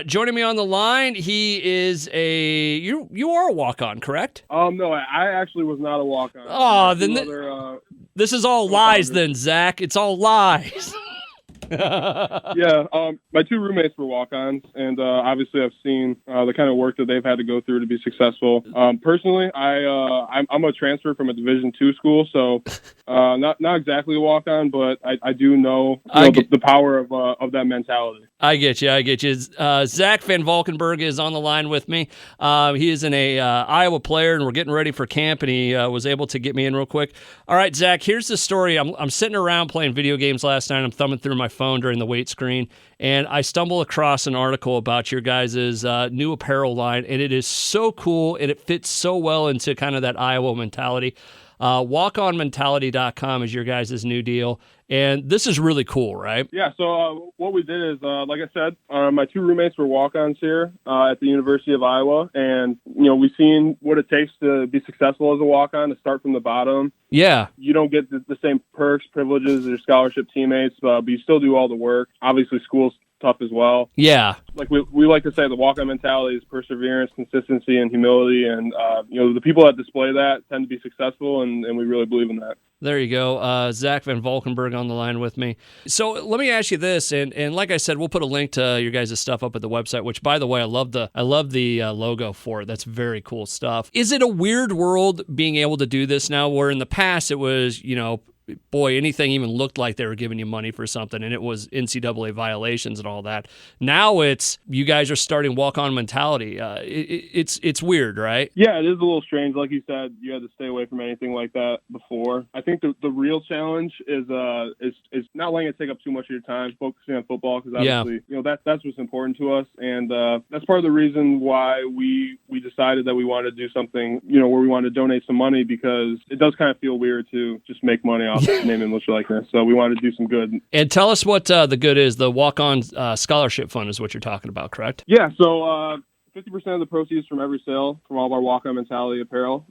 Joining me on the line, he is you are a walk-on, correct? No, I actually was not a walk-on. Oh, then this is all lies then, Zach. It's all lies. Yeah, my two roommates were walk-ons, and obviously I've seen the kind of work that they've had to go through to be successful. Personally, I'm a transfer from a Division II school, so not exactly a walk-on, but I do know, the power of that mentality. I get you. Zach Van Valkenburg is on the line with me. He is an Iowa player, and we're getting ready for camp, and he was able to get me in real quick. All right, Zach, here's the story. I'm sitting around playing video games last night. I'm thumbing through my phone during the weight screen, and I stumble across an article about your guys' new apparel line, and it is so cool, and it fits so well into kind of that Iowa mentality. Walkonmentality.com is your guys' new deal, and this is really cool, right? Yeah, so what we did is, like I said, my two roommates were walk-ons here at the University of Iowa, and, we've seen what it takes to be successful as a walk-on, to start from the bottom. Yeah. You don't get the same perks, privileges as your scholarship teammates, but you still do all the work. Obviously, school's tough as well. Yeah. Like we like to say, the walk-on mentality is perseverance, consistency, and humility. And, the people that display that tend to be successful, and we really believe in that. There you go. Zach Van Valkenburg on the line with me. So let me ask you this, and like I said, we'll put a link to your guys' stuff up at the website, which, by the way, I love the logo for it. That's very cool stuff. Is it a weird world being able to do this now, where in the past it was, boy, anything even looked like they were giving you money for something, and it was NCAA violations and all that. Now it's, you guys are starting walk-on mentality. It's weird, right? Yeah, it is a little strange. Like you said, you had to stay away from anything like that before. I think the real challenge is not letting it take up too much of your time, focusing on football, because obviously, that's what's important to us, and that's part of the reason why we decided that we wanted to do something, where we wanted to donate some money, because it does kind of feel weird to just make money off name and image likeness. So we wanted to do some good. And tell us what the good is. The walk-on scholarship fund is what you're talking about, correct? Yeah. So 50% of the proceeds from every sale from all of our walk-on mentality apparel,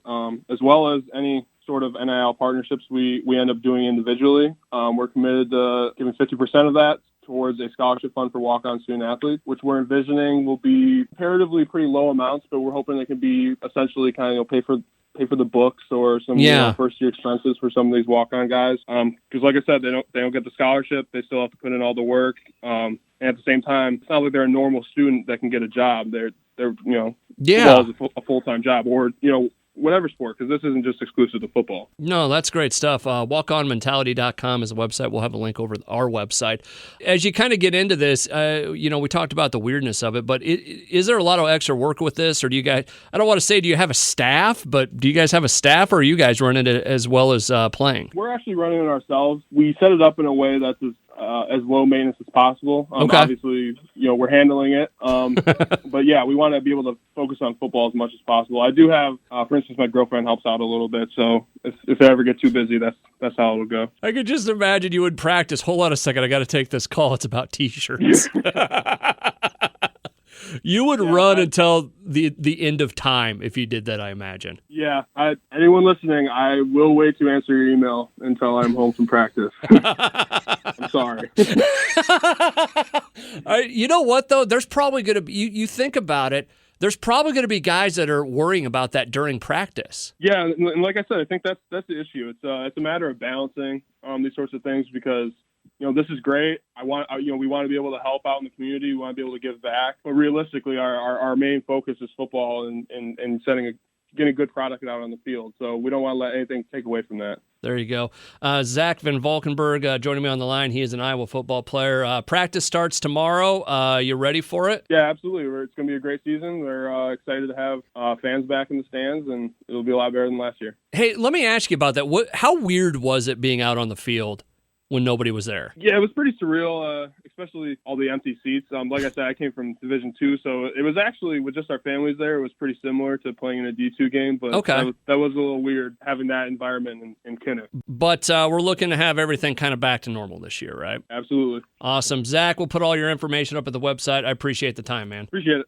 as well as any sort of NIL partnerships we end up doing individually. We're committed to giving 50% of that towards a scholarship fund for walk-on student athletes, which we're envisioning will be comparatively pretty low amounts, but we're hoping it can be essentially kind of pay for the books or some first-year expenses for some of these walk-on guys. Because like I said, they don't get the scholarship. They still have to put in all the work. And at the same time, it's not like they're a normal student that can get a job. They're football is a full-time job, or whatever sport, because this isn't just exclusive to football. No, that's great stuff. Walkonmentality.com is the website. We'll have a link over our website. As you kind of get into this, we talked about the weirdness of it, but is there a lot of extra work with this, or do you guys, I don't want to say do you have a staff, but do you guys have a staff, or are you guys running it as well as playing? We're actually running it ourselves. We set it up in a way that's as low maintenance as possible. Okay. Obviously, we're handling it. But yeah, we want to be able to focus on football as much as possible. I do have, for instance, my girlfriend helps out a little bit. So if they ever get too busy, that's how it'll go. I could just imagine you would practice. Hold on a second. I got to take this call. It's about T-shirts. You would run until the end of time if you did that, I imagine. Yeah. Anyone listening, I will wait to answer your email until I'm home from practice. I'm sorry. You know what, though? There's probably going to be, you think about it, there's probably going to be guys that are worrying about that during practice. Yeah, and like I said, I think that's the issue. It's a matter of balancing these sorts of things, because this is great. We want to be able to help out in the community. We want to be able to give back. But realistically, our main focus is football and getting a good product out on the field. So we don't want to let anything take away from that. There you go. Zach Van Valkenburg joining me on the line. He is an Iowa football player. Practice starts tomorrow. You ready for it? Yeah, absolutely. It's going to be a great season. We're excited to have fans back in the stands, and it'll be a lot better than last year. Hey, let me ask you about that. How weird was it being out on the field when nobody was there? Yeah, it was pretty surreal, especially all the empty seats. Like I said, I came from Division II, so it was actually, with just our families there, it was pretty similar to playing in a D2 game, but that was a little weird having that environment in Kinnick. But we're looking to have everything kind of back to normal this year, right? Absolutely. Awesome. Zach, we'll put all your information up at the website. I appreciate the time, man. Appreciate it.